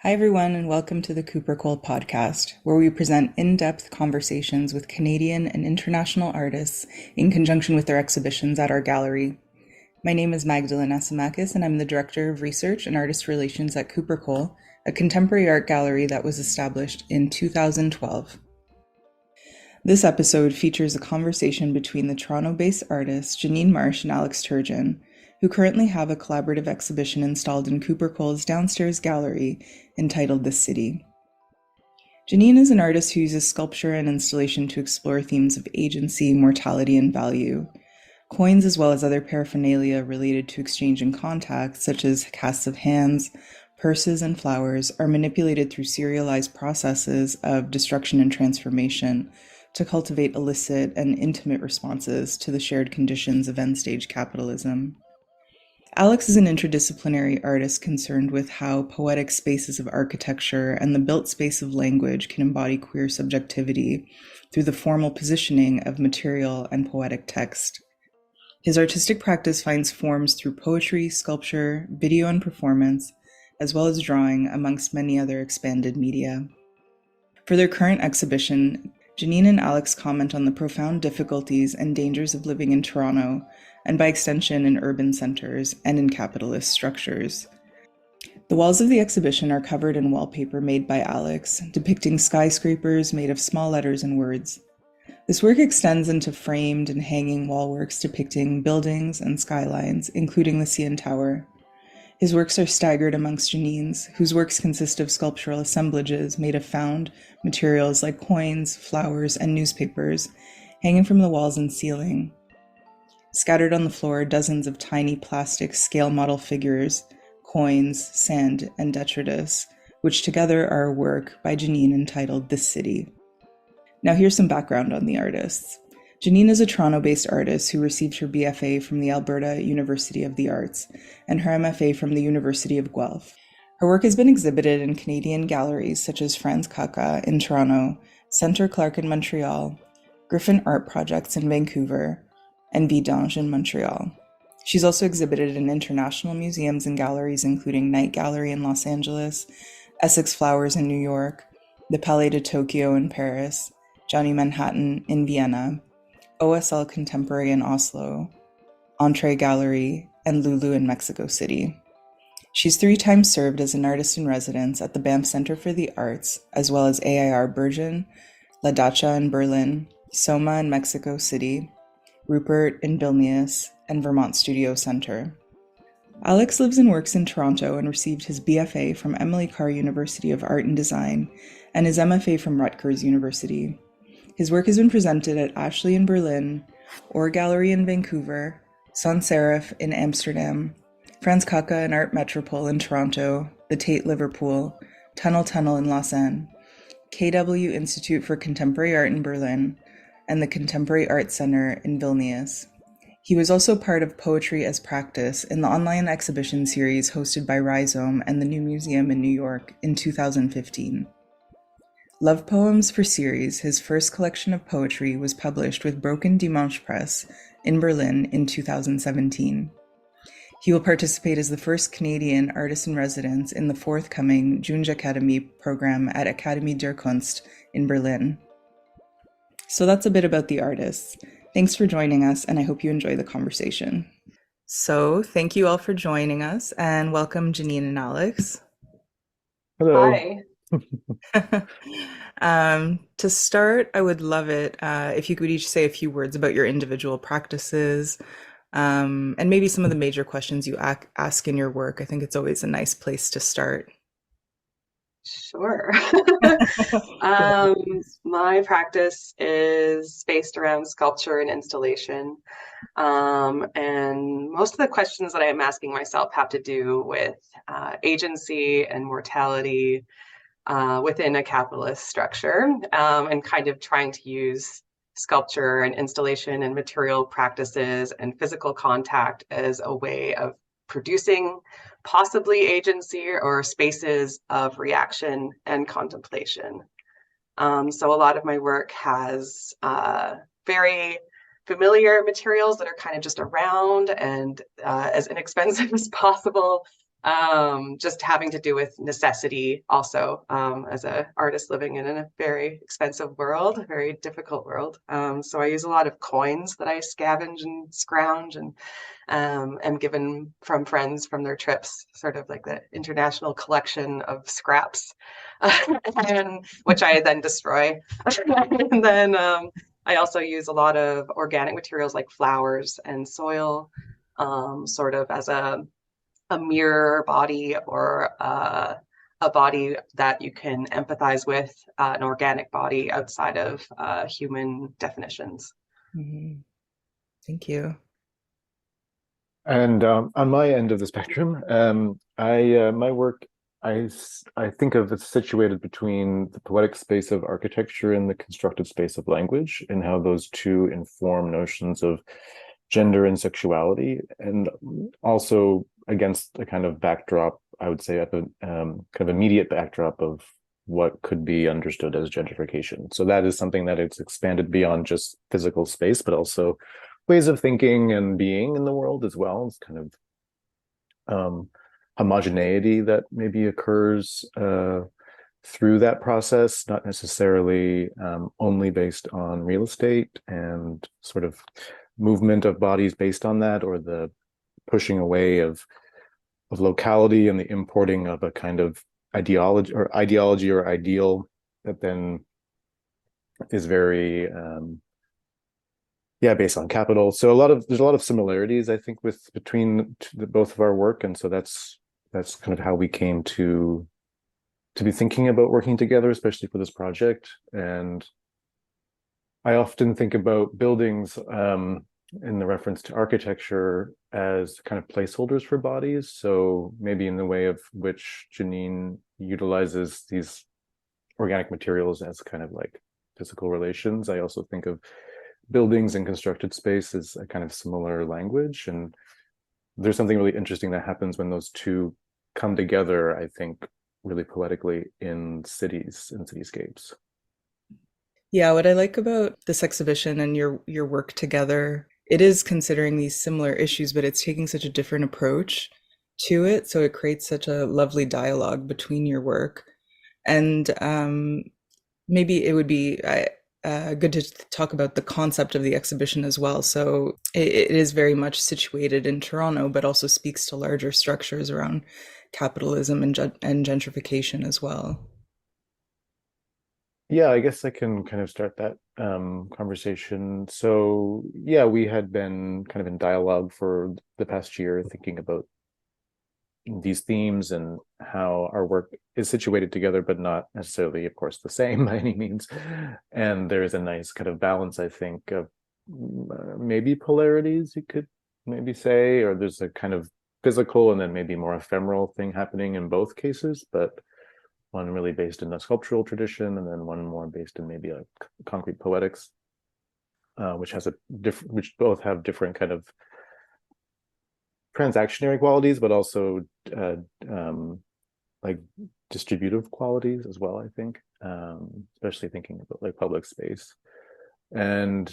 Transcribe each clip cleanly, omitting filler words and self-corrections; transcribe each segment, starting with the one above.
Hi, everyone, and welcome to the Cooper Cole podcast, where we present in-depth conversations with Canadian and international artists in conjunction with their exhibitions at our gallery. My name is Magdalyn Asimakis, and I'm the Director of Research and Artist Relations at Cooper Cole, a contemporary art gallery that was established in 2012. This episode features a conversation between the Toronto-based artists Jenine Marsh and Alex Turgeon, who currently have a collaborative exhibition installed in Cooper Cole's downstairs gallery entitled The City. Jenine is an artist who uses sculpture and installation to explore themes of agency, mortality, and value. Coins, as well as other paraphernalia related to exchange and contact, such as casts of hands, purses, and flowers, are manipulated through serialized processes of destruction and transformation to cultivate illicit and intimate responses to the shared conditions of end-stage capitalism. Alex is an interdisciplinary artist concerned with how poetic spaces of architecture and the built space of language can embody queer subjectivity through the formal positioning of material and poetic text. His artistic practice finds forms through poetry, sculpture, video and performance, as well as drawing, amongst many other expanded media. For their current exhibition, Jenine and Alex comment on the profound difficulties and dangers of living in Toronto, and by extension in urban centers and in capitalist structures. The walls of the exhibition are covered in wallpaper made by Alex, depicting skyscrapers made of small letters and words. This work extends into framed and hanging wall works depicting buildings and skylines, including the CN Tower. His works are staggered amongst Janine's, whose works consist of sculptural assemblages made of found materials like coins, flowers, and newspapers, hanging from the walls and ceiling. Scattered on the floor are dozens of tiny plastic scale model figures, coins, sand, and detritus, which together are a work by Jenine entitled The City. Now here's some background on the artists. Jenine is a Toronto-based artist who received her BFA from the Alberta University of the Arts and her MFA from the University of Guelph. Her work has been exhibited in Canadian galleries such as Franz Kaka in Toronto, Centre Clark in Montreal, Griffin Art Projects in Vancouver, and Vidange in Montreal. She's also exhibited in international museums and galleries including Night Gallery in Los Angeles, Essex Flowers in New York, the Palais de Tokyo in Paris, Johnny Manhattan in Vienna, OSL Contemporary in Oslo, Entree Gallery, and Lulu in Mexico City. She's 3 times served as an artist in residence at the Banff Center for the Arts, as well as AIR Bergen, La Dacha in Berlin, Soma in Mexico City, Rupert in Vilnius, and Vermont Studio Center. Alex lives and works in Toronto and received his BFA from Emily Carr University of Art and Design and his MFA from Rutgers University. His work has been presented at Ashley in Berlin, Or Gallery in Vancouver, Sans Serif in Amsterdam, Franz Kaka and Art Metropole in Toronto, the Tate Liverpool, Tunnel in Lausanne, KW Institute for Contemporary Art in Berlin, and the Contemporary Art Center in Vilnius. He was also part of Poetry as Practice in the online exhibition series hosted by Rhizome and the New Museum in New York in 2015. Love Poems for Series, his first collection of poetry, was published with Broken Dimanche Press in Berlin in 2017. He will participate as the first Canadian artist in residence in the forthcoming Junge Academy program at Akademie der Kunst in Berlin. So that's a bit about the artists. Thanks for joining us, and I hope you enjoy the conversation. So thank you all for joining us, and welcome Jenine and Alex. Hello. Hi. To start, I would love it if you could each say a few words about your individual practices, and maybe some of the major questions you ask in your work. I think it's always a nice place to start. Sure. My practice is based around sculpture and installation. And most of the questions that I'm asking myself have to do with agency and mortality within a capitalist structure, and kind of trying to use sculpture and installation and material practices and physical contact as a way of producing possibly agency or spaces of reaction and contemplation. So a lot of my work has very familiar materials that are kind of just around and as inexpensive as possible, just having to do with necessity also, as an artist living in a very expensive world, a very difficult world. So I use a lot of coins that I scavenge and scrounge and am given from friends from their trips, sort of like the international collection of scraps, and which I then destroy. And then I also use a lot of organic materials like flowers and soil, sort of as a mirror body, or a body that you can empathize with, an organic body outside of human definitions. Mm-hmm. Thank you. And on my end of the spectrum, my work, I think of it situated between the poetic space of architecture and the constructed space of language, and how those two inform notions of gender and sexuality, and also against a kind of backdrop, I would say, at the kind of immediate backdrop of what could be understood as gentrification. So that is something that it's expanded beyond just physical space, but also ways of thinking and being in the world as well. It's kind of homogeneity that maybe occurs through that process, not necessarily only based on real estate and sort of movement of bodies based on that, or the pushing away of locality and the importing of a kind of ideology or ideal that then is very based on capital. So there's a lot of similarities, I think, between both of our work, and so that's kind of how we came to be thinking about working together, especially for this project. And I often think about buildings in the reference to architecture as kind of placeholders for bodies. So maybe in the way of which Jenine utilizes these organic materials as kind of like physical relations, I also think of buildings and constructed space as a kind of similar language. And there's something really interesting that happens when those two come together, I think, really poetically in cities and cityscapes. Yeah, what I like about this exhibition and your work together, it is considering these similar issues, but it's taking such a different approach to it. So it creates such a lovely dialogue between your work. And maybe it would be good to talk about the concept of the exhibition as well. So it is very much situated in Toronto, but also speaks to larger structures around capitalism and gentrification as well. Yeah, I guess I can kind of start that conversation. So yeah, we had been kind of in dialogue for the past year, thinking about these themes and how our work is situated together, but not necessarily, of course, the same by any means. And there's a nice kind of balance, I think, of maybe polarities, you could maybe say, or there's a kind of physical and then maybe more ephemeral thing happening in both cases, but one really based in the sculptural tradition, and then one more based in maybe like concrete poetics, which both have different kind of transactionary qualities, but also uh, um, like distributive qualities as well, I think, especially thinking about like public space. And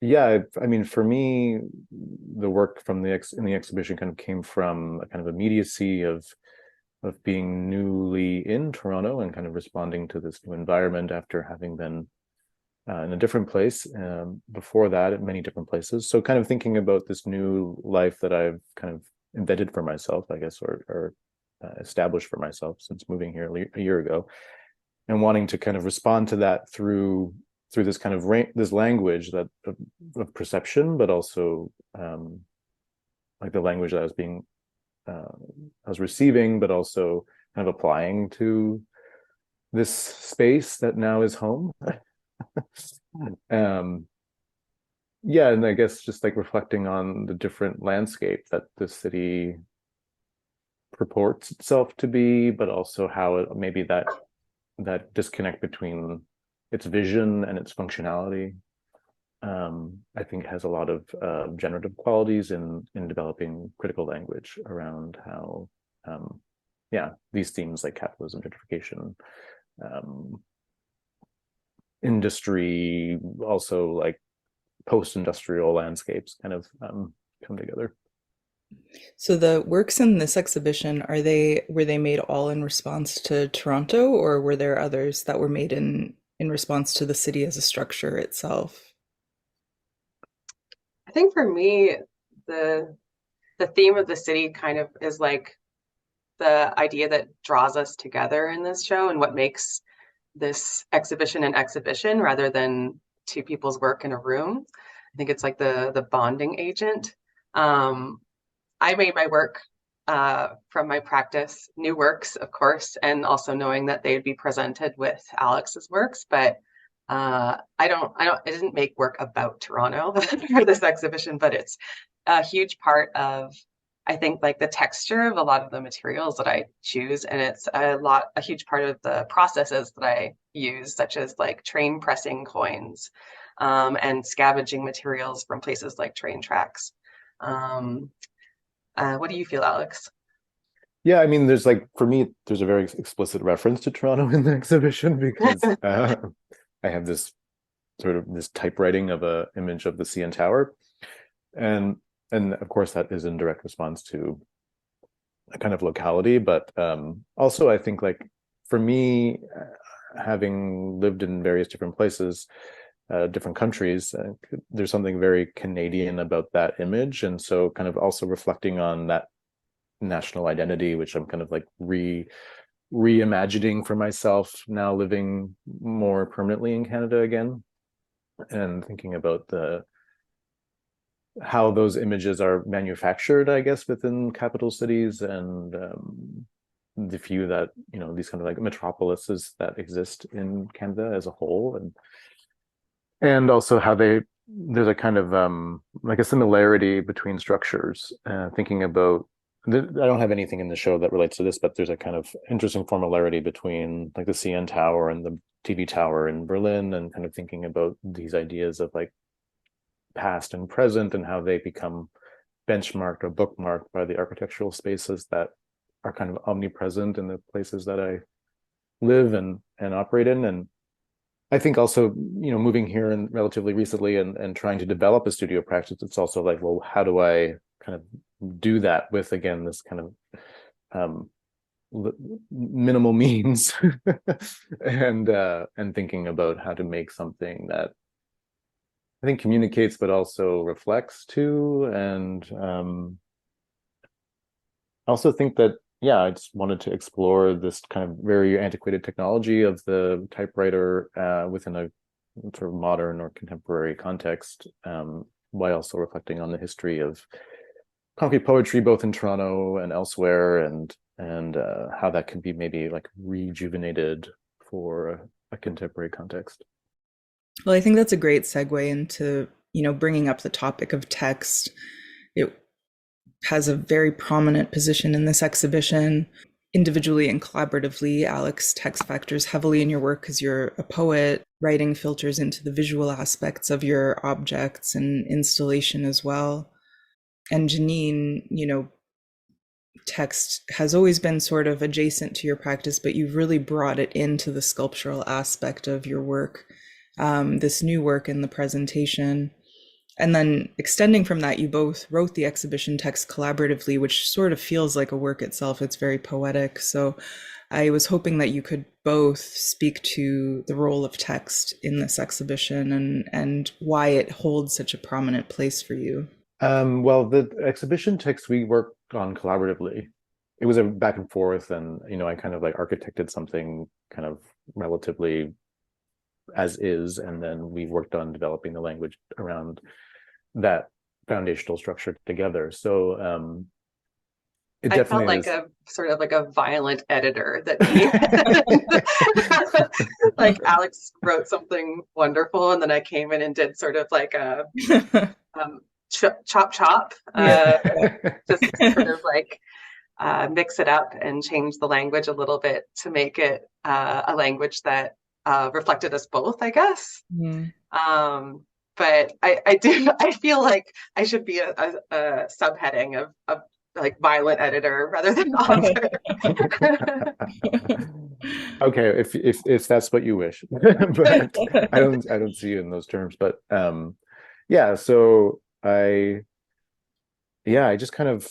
yeah, I mean, for me, the work from in the exhibition kind of came from a kind of immediacy of being newly in Toronto and kind of responding to this new environment after having been in a different place before that, at many different places. So kind of thinking about this new life that I've kind of invented for myself, I guess, or established for myself since moving here a year ago, and wanting to kind of respond to that through this kind of this language that of perception, but also like the language that I was receiving, but also kind of applying to this space that now is home. um, yeah, and I guess just like reflecting on the different landscape that the city purports itself to be, but also how maybe that disconnect between its vision and its functionality, I think has a lot of generative qualities in developing critical language around how, these themes like capitalism, gentrification, industry, also like post-industrial landscapes kind of come together. So the works in this exhibition, were they made all in response to Toronto, or were there others that were made in response to the city as a structure itself? I think for me, the the theme of the city kind of is like the idea that draws us together in this show and what makes this exhibition an exhibition rather than two people's work in a room. I think it's like the bonding agent. Um, I made my work from my practice, new works, of course, and also knowing that they'd be presented with Alex's works. But I didn't make work about Toronto for this exhibition, but it's a huge part of, I think, like the texture of a lot of the materials that I choose, and it's a huge part of the processes that I use, such as like train pressing coins, and scavenging materials from places like train tracks. Um, what do you feel, Alex? Yeah, I mean, there's like for me, there's a very explicit reference to Toronto in the exhibition because I have this sort of this typewriting of a image of the CN Tower, and of course that is in direct response to a kind of locality, but also I think like for me, having lived in various different places, different countries, there's something very Canadian about that image, and so kind of also reflecting on that national identity, which I'm kind of like reimagining for myself now, living more permanently in Canada again, and thinking about the how those images are manufactured, I guess, within capital cities, and the few that, you know, these kind of like metropolises that exist in Canada as a whole, and also how there's a kind of like a similarity between structures, thinking about I don't have anything in the show that relates to this, but there's a kind of interesting formularity between like the CN Tower and the TV tower in Berlin, and kind of thinking about these ideas of like past and present and how they become benchmarked or bookmarked by the architectural spaces that are kind of omnipresent in the places that I live and operate in. And I think also, you know, moving here and relatively recently and trying to develop a studio practice, it's also like, well, how do I kind of do that with, again, this kind of minimal means and thinking about how to make something that I think communicates but also reflects too. And I also think that, yeah, I just wanted to explore this kind of very antiquated technology of the typewriter within a sort of modern or contemporary context, while also reflecting on the history of concrete poetry, both in Toronto and elsewhere, and how that can be maybe like rejuvenated for a contemporary context. Well, I think that's a great segue into, bringing up the topic of text. It has a very prominent position in this exhibition. Individually and collaboratively, Alex, text factors heavily in your work because you're a poet. Writing filters into the visual aspects of your objects and installation as well. And Jenine, text has always been sort of adjacent to your practice, but you've really brought it into the sculptural aspect of your work, this new work in the presentation. And then extending from that, you both wrote the exhibition text collaboratively, which sort of feels like a work itself. It's very poetic. So I was hoping that you could both speak to the role of text in this exhibition and why it holds such a prominent place for you. Well, the exhibition text we worked on collaboratively. It was a back and forth, and I kind of like architected something kind of relatively as is, and then we worked on developing the language around that foundational structure together. So it I felt definitely like is a sort of like a violent editor that came like Alex wrote something wonderful, and then I came in and did sort of like a chop, Yeah. just sort of like mix it up and change the language a little bit to make it a language that reflected us both, I guess. Mm. But I feel like I should be a subheading of like violent editor rather than author. Okay, if that's what you wish. But I don't see you in those terms. But yeah, so yeah, I just kind of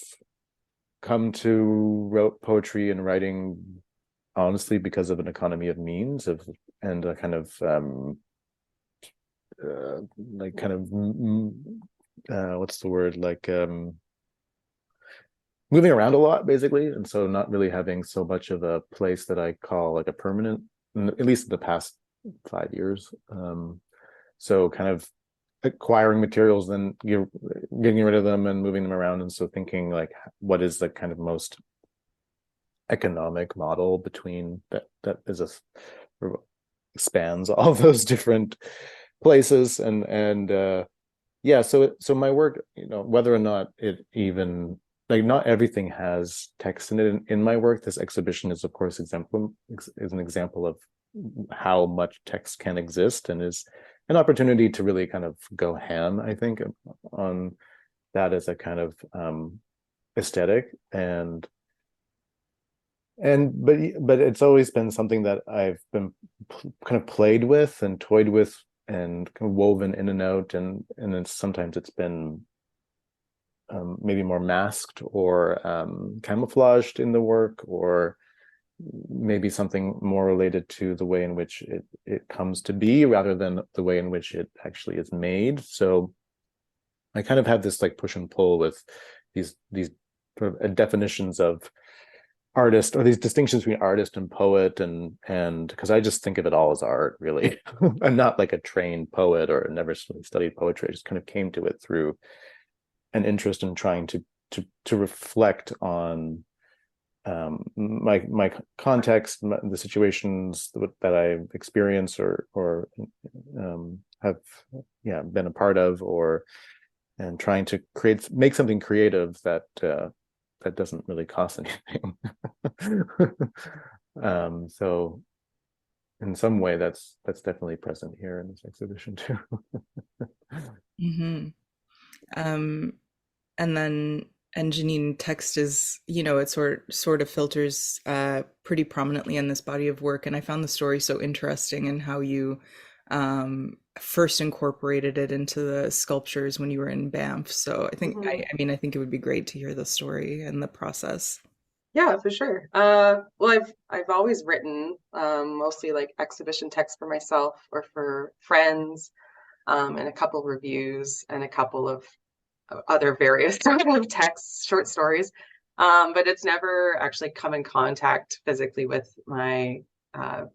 come to wrote poetry and writing honestly because of an economy of means and a kind of like kind of what's the word, like moving around a lot basically, and so not really having so much of a place that I call like a permanent, at least in the past 5 years. So kind of acquiring materials, then you're getting rid of them and moving them around, and so thinking like what is the kind of most economic model between that is a spans all those different places, and yeah, so my work, whether or not it even, like, not everything has text in it in my work. This exhibition is of course is an example of how much text can exist, and is an opportunity to really kind of go ham, I think, on that as a kind of aesthetic, but it's always been something that I've been kind of played with and toyed with and kind of woven in and out, and sometimes it's been maybe more masked or camouflaged in the work, or maybe something more related to the way in which it comes to be rather than the way in which it actually is made. So I kind of have this like push and pull with these sort of definitions of artist, or these distinctions between artist and poet, and because I just think of it all as art, really. I'm not like a trained poet or never studied poetry. I just kind of came to it through an interest in trying to reflect on my context, the situations that I experience or have been a part of, and trying to make something creative that doesn't really cost anything. So in some way that's definitely present here in this exhibition too. Mm-hmm. And then, and Jenine, text is, it sort of filters pretty prominently in this body of work. And I found the story so interesting and how you first incorporated it into the sculptures when you were in Banff. So I think, I mean, I think it would be great to hear the story and the process. Yeah, for sure. Well, I've always written mostly like exhibition text for myself or for friends, and a couple of reviews and a couple of other various sort of texts, short stories. But it's never actually come in contact physically with my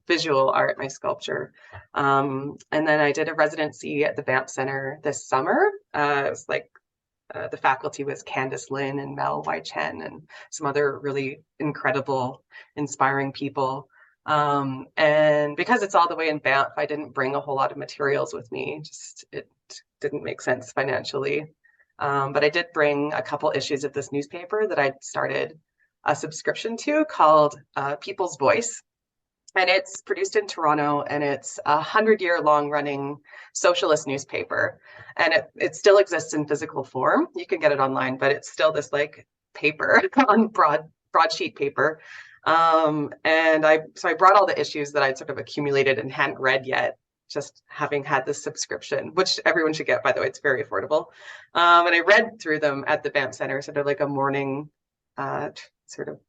visual art, my sculpture. And then I did a residency at the Banff Center this summer. It was like the faculty was Candice Lin and Mel Y. Chen and some other really incredible, inspiring people. And because it's all the way in Banff, I didn't bring a whole lot of materials with me. Just it didn't make sense financially. But I did bring a couple issues of this newspaper that I started a subscription to called People's Voice. And it's produced in Toronto, and it's 100-year long running socialist newspaper. And it still exists in physical form. You can get it online, but it's still this like paper on broadsheet paper. And I brought all the issues that I'd sort of accumulated and hadn't read yet, just having had this subscription, which everyone should get, by the way. It's very affordable. And I read through them at the Banff Center, sort of like a morning sort of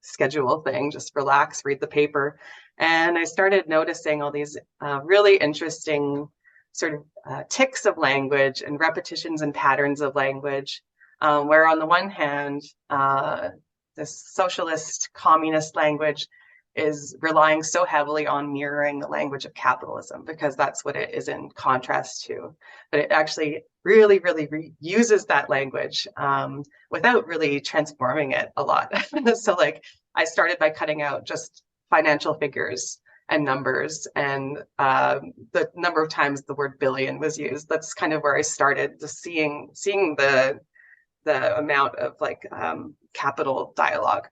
schedule thing, just relax, read the paper. And I started noticing all these really interesting sort of tics of language and repetitions and patterns of language, where on the one hand, this socialist communist language is relying so heavily on mirroring the language of capitalism because that's what it is in contrast to. But it actually really, really uses that language without really transforming it a lot. So like I started by cutting out just financial figures and numbers, and the number of times the word billion was used. That's kind of where I started, just seeing the amount of like capital dialogue.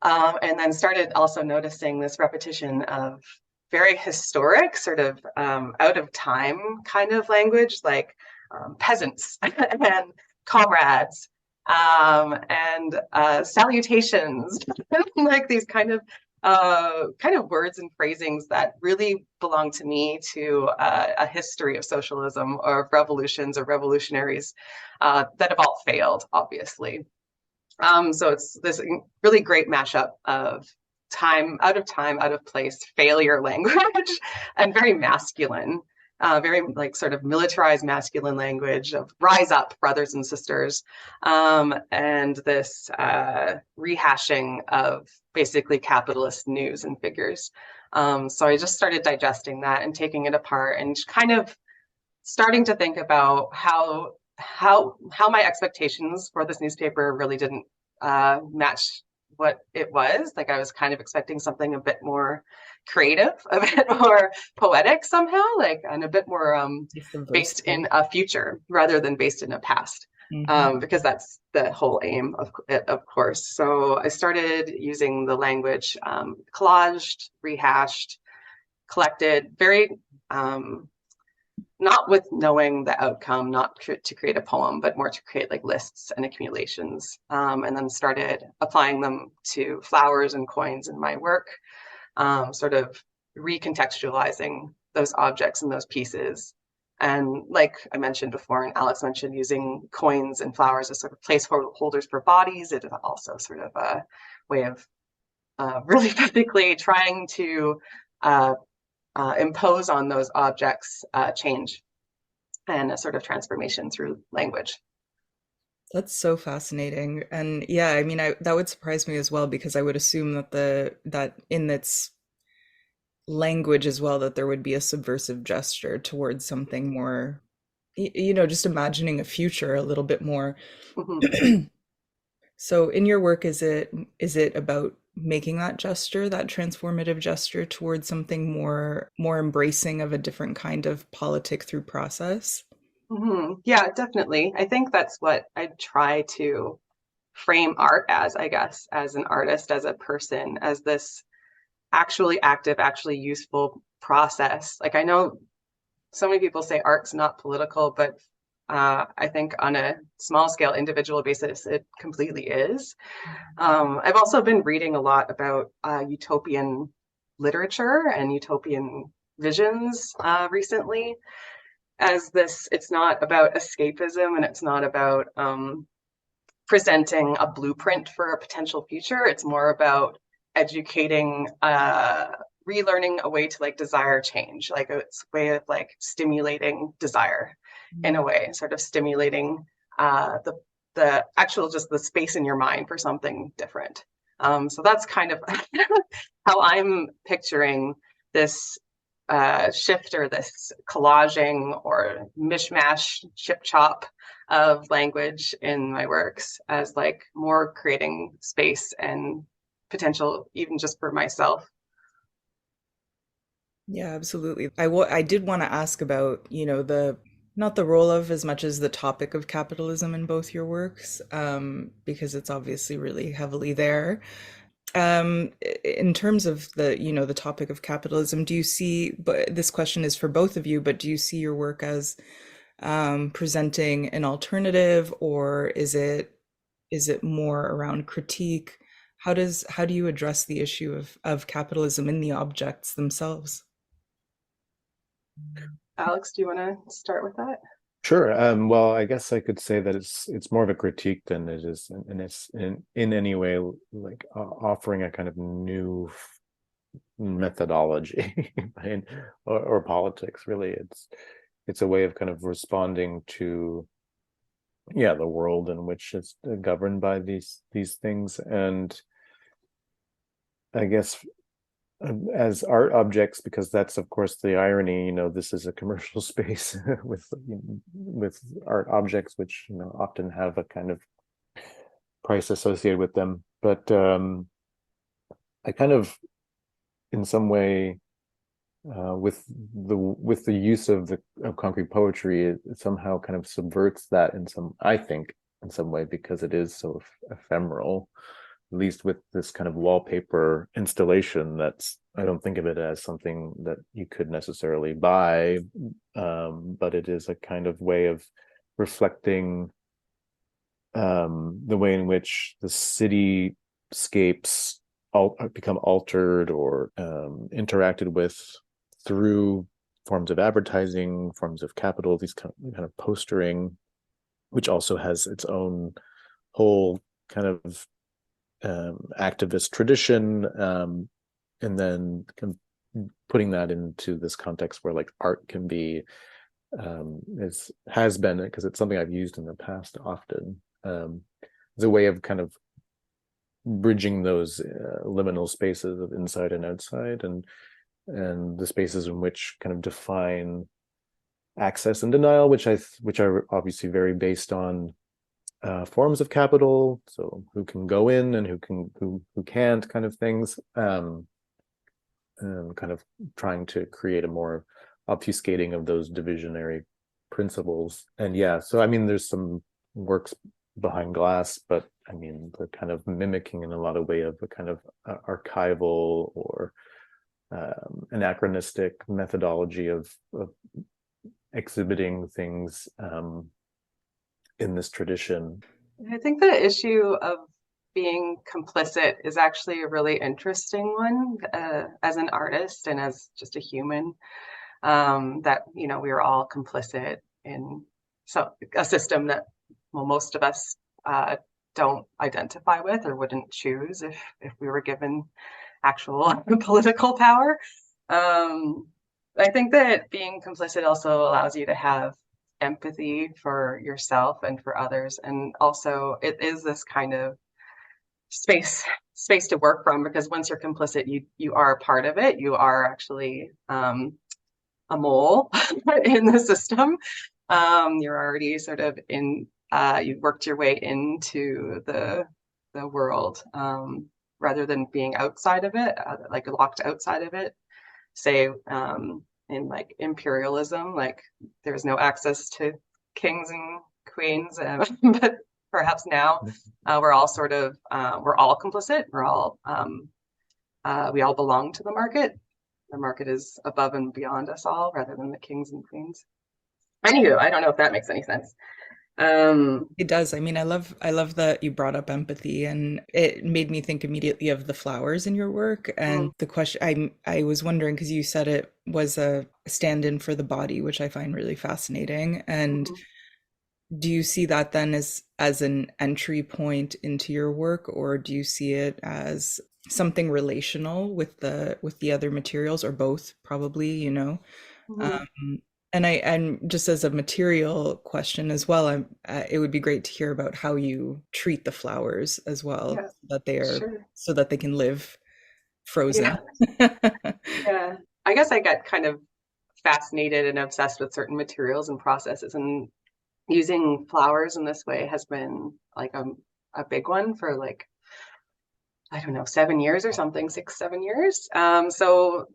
And then started also noticing this repetition of very historic, sort of out of time kind of language, like peasants and comrades and salutations, like these kind of kind of words and phrasings that really belong to me, to a history of socialism or of revolutions or revolutionaries that have all failed, obviously. So it's this really great mashup of time, out of place, failure language, and very masculine, very like sort of militarized masculine language of rise up, brothers and sisters, and this rehashing of basically capitalist news and figures. So I just started digesting that and taking it apart and kind of starting to think about how my expectations for this newspaper really didn't match what it was. Like I was kind of expecting something a bit more creative, a bit more poetic somehow, like, and a bit more based in a future rather than based in a past. Because that's the whole aim of it, of course. So I started using the language collaged, rehashed, collected, very not with knowing the outcome, not to create a poem, but more to create like lists and accumulations, and then started applying them to flowers and coins in my work, sort of recontextualizing those objects and those pieces. And like I mentioned before, and Alex mentioned, using coins and flowers as sort of placeholders for bodies, it is also sort of a way of really physically trying to impose on those objects change and a sort of transformation through language. That's so fascinating. And yeah, I mean, that would surprise me as well, because I would assume that that in its language as well, that there would be a subversive gesture towards something more, just imagining a future a little bit more. So in your work, is it about making that gesture, that transformative gesture towards something more embracing of a different kind of politic through process? Yeah, definitely. I think that's what I try to frame art as, I guess, as an artist, as a person, as this actually active, actually useful process. Like I know so many people say art's not political, but I think on a small scale individual basis, it completely is. I've also been reading a lot about utopian literature and utopian visions recently, as this, it's not about escapism and it's not about presenting a blueprint for a potential future. It's more about educating, relearning a way to like desire change, like it's a way of like stimulating desire in a way, sort of stimulating the actual, just the space in your mind for something different. So that's kind of how I'm picturing this shift, or this collaging or mishmash, chip chop of language in my works, as like more creating space and potential even just for myself. Yeah, absolutely. I did want to ask about, the not the role of as much as the topic of capitalism in both your works, because it's obviously really heavily there. In terms of the topic of capitalism, do you see, but this question is for both of you, but do you see your work as presenting an alternative, or is it more around critique? How do you address the issue of capitalism in the objects themselves? Alex, do you want to start with that? Sure. Well, I guess I could say that it's more of a critique than it is, and it's in any way like offering a kind of new methodology or politics. Really, it's a way of kind of responding to the world in which it's governed by these things. And I guess as art objects, because that's of course the irony, this is a commercial space with art objects, which often have a kind of price associated with them. But I kind of, in some way, with the use of concrete poetry, it somehow kind of subverts that I think in some way, because it is so ephemeral, at least with this kind of wallpaper installation. I don't think of it as something that you could necessarily buy, but it is a kind of way of reflecting the way in which the cityscapes become altered or interacted with through forms of advertising, forms of capital, these kind of postering, which also has its own whole kind of activist tradition, and then putting that into this context where like art can be has been, because it's something I've used in the past often, as a way of kind of bridging those liminal spaces of inside and outside, and the spaces in which kind of define access and denial, which are obviously very based on forms of capital, so who can go in and who can't, kind of things, kind of trying to create a more obfuscating of those divisionary principles. And yeah, so I mean, there's some works behind glass, but I mean, they're kind of mimicking in a lot of way of a kind of archival or anachronistic methodology of exhibiting things in this tradition. I think the issue of being complicit is actually a really interesting one, as an artist and as just a human, that, you know, we are all complicit in a system that, well, most of us don't identify with or wouldn't choose if we were given actual political power. I think that being complicit also allows you to have empathy for yourself and for others, and also it is this kind of space to work from, because once you're complicit, you are a part of it. You are actually a mole in the system. You're already sort of in. You've worked your way into the world, rather than being outside of it, like locked outside of it. Say, in like imperialism, like there's no access to kings and queens, but perhaps now we're all sort of we're all complicit. We're all we all belong to the market. The market is above and beyond us all, rather than the kings and queens. Anywho, I don't know if that makes any sense. It does. I mean, I love that you brought up empathy, and it made me think immediately of the flowers in your work. And the question I was wondering, because you said it was a stand-in for the body, which I find really fascinating. And do you see that then as an entry point into your work, or do you see it as something relational with the other materials, or both, probably, you know? And just as a material question as well, it would be great to hear about how you treat the flowers as well, Yeah, that they are sure. so that they can live frozen. Yeah. I guess I got kind of fascinated and obsessed with certain materials and processes, and using flowers in this way has been like a big one for, like, I don't know, 7 years or something, 6-7 years. So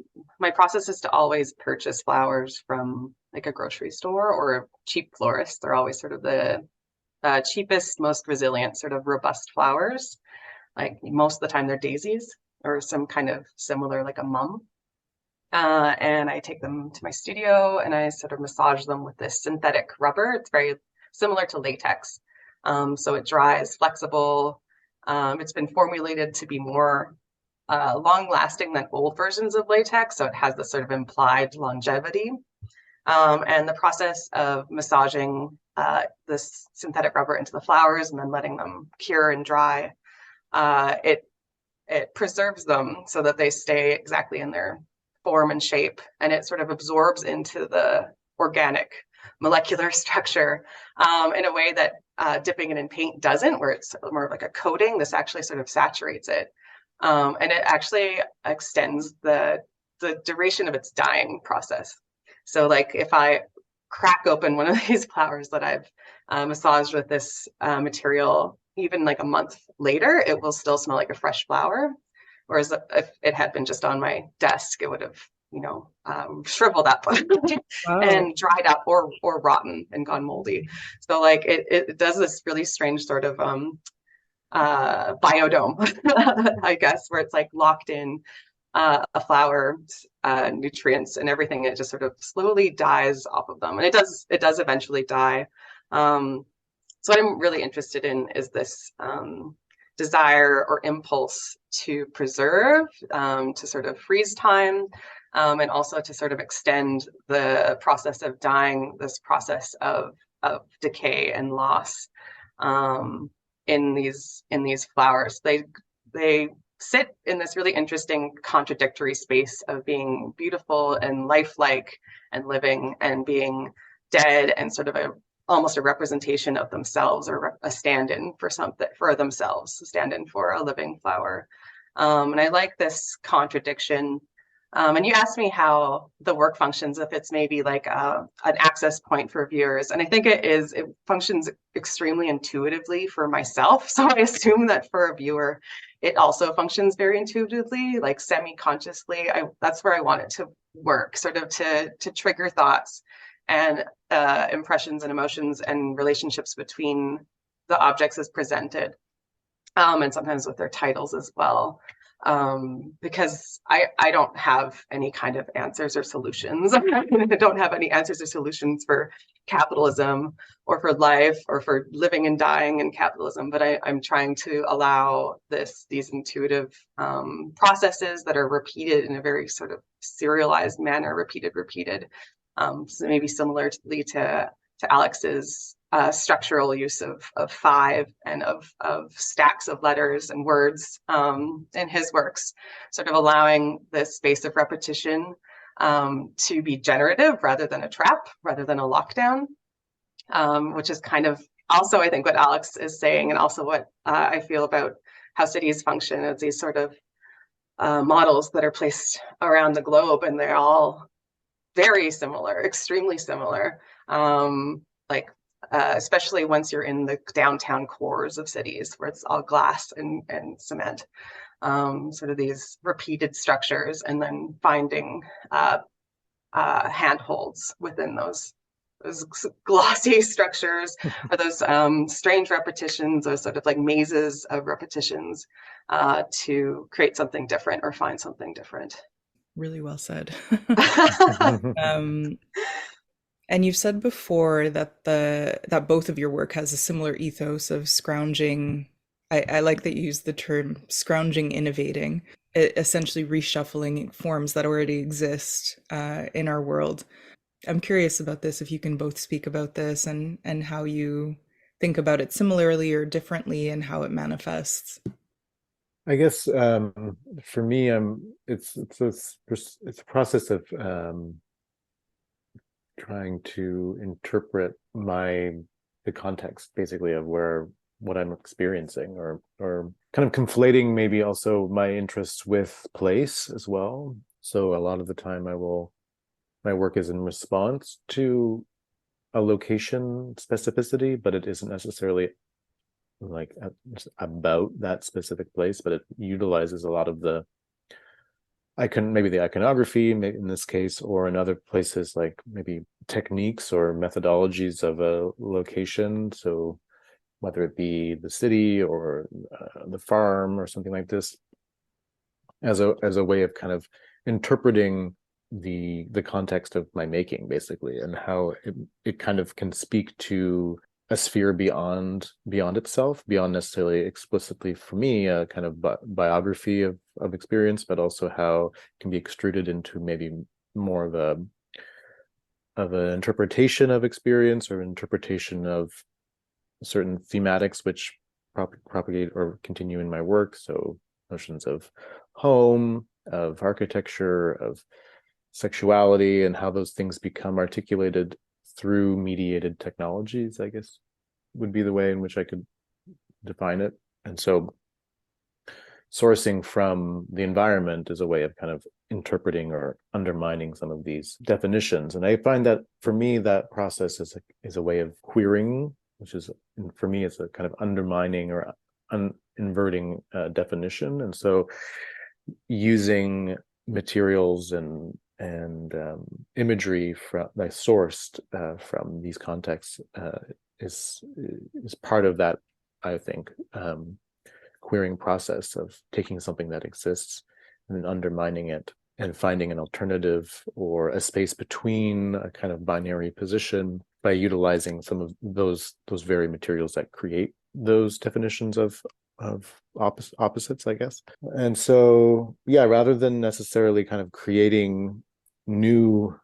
my process is to always purchase flowers from like a grocery store or a cheap florist. They're always sort of the cheapest, most resilient, sort of robust flowers. Like most of the time they're daisies or some kind of similar, like a mum. And I take them to my studio and I sort of massage them with this synthetic rubber. It's very similar to latex. So it dries, flexible. It's been formulated to be more long lasting than old versions of latex. So it has this sort of implied longevity. And the process of massaging this synthetic rubber into the flowers and then letting them cure and dry, it preserves them so that they stay exactly in their form and shape, and it sort of absorbs into the organic molecular structure in a way that dipping it in paint doesn't, where it's more of like a coating. This actually sort of saturates it, and it actually extends the duration of its dyeing process. So like if I crack open one of these flowers that I've massaged with this material, even like a month later, it will still smell like a fresh flower. Whereas if it had been just on my desk, it would have, you know, shriveled up and dried up or rotten and gone moldy. So like it does this really strange sort of biodome, I guess, where it's like locked in a flower's nutrients and everything. It just sort of slowly dies off of them, and it does eventually die. So what I'm really interested in is this desire or impulse to preserve, to sort of freeze time, and also to sort of extend the process of dying, this process of decay and loss, in these flowers. They sit in this really interesting contradictory space of being beautiful and lifelike and living, and being dead and sort of almost a representation of themselves, or a stand-in for something, for themselves, a stand-in for a living flower. And I like this contradiction. And you asked me how the work functions, if it's maybe like an access point for viewers. And I think it functions extremely intuitively for myself. So I assume that for a viewer, it also functions very intuitively, like semi-consciously. That's where I want it to work, sort of to trigger thoughts and impressions and emotions and relationships between the objects as presented, and sometimes with their titles as well. Because I don't have any kind of answers or solutions. I don't have any answers or solutions for capitalism, or for life, or for living and dying in capitalism, but I'm trying to allow these intuitive processes that are repeated in a very sort of serialized manner, repeated. So maybe similarly to Alex's structural use of five and of stacks of letters and words in his works, sort of allowing this space of repetition to be generative rather than a trap, rather than a lockdown, which is kind of also, I think, what Alex is saying, and also what I feel about how cities function as these sort of models that are placed around the globe, and they're all very similar, extremely similar. Especially once you're in the downtown cores of cities where it's all glass and cement, sort of these repeated structures, and then finding handholds within those glossy structures, or those strange repetitions, those sort of like mazes of repetitions, to create something different or find something different. Really well said. And you've said before that that both of your work has a similar ethos of scrounging. I like that you use the term scrounging, innovating, essentially reshuffling forms that already exist in our world. I'm curious about this, if you can both speak about this and how you think about it similarly or differently, and how it manifests. I guess for me, it's a process of trying to interpret the context, basically, of what I'm experiencing, or kind of conflating maybe also my interests with place as well. So a lot of the time my work is in response to a location specificity, but it isn't necessarily like about that specific place, but it utilizes a lot of the iconography in this case, or in other places, like maybe techniques or methodologies of a location. So whether it be the city or the farm or something like this, as a way of kind of interpreting the context of my making, basically, and how it kind of can speak to a sphere beyond itself, beyond necessarily explicitly, for me, a kind of biography of experience, but also how it can be extruded into maybe more of an interpretation of experience, or interpretation of certain thematics which propagate or continue in my work. So notions of home, of architecture, of sexuality, and how those things become articulated through mediated technologies, I guess, would be the way in which I could define it. And so sourcing from the environment is a way of kind of interpreting or undermining some of these definitions. And I find that for me, that process is a way of queering, which is, for me, it's a kind of undermining or inverting definition. And so using materials and imagery that I sourced from these contexts is part of that, I think, queering process of taking something that exists and then undermining it, and finding an alternative or a space between a kind of binary position by utilizing some of those very materials that create those definitions of opposites, I guess. And so, yeah, rather than necessarily kind of creating new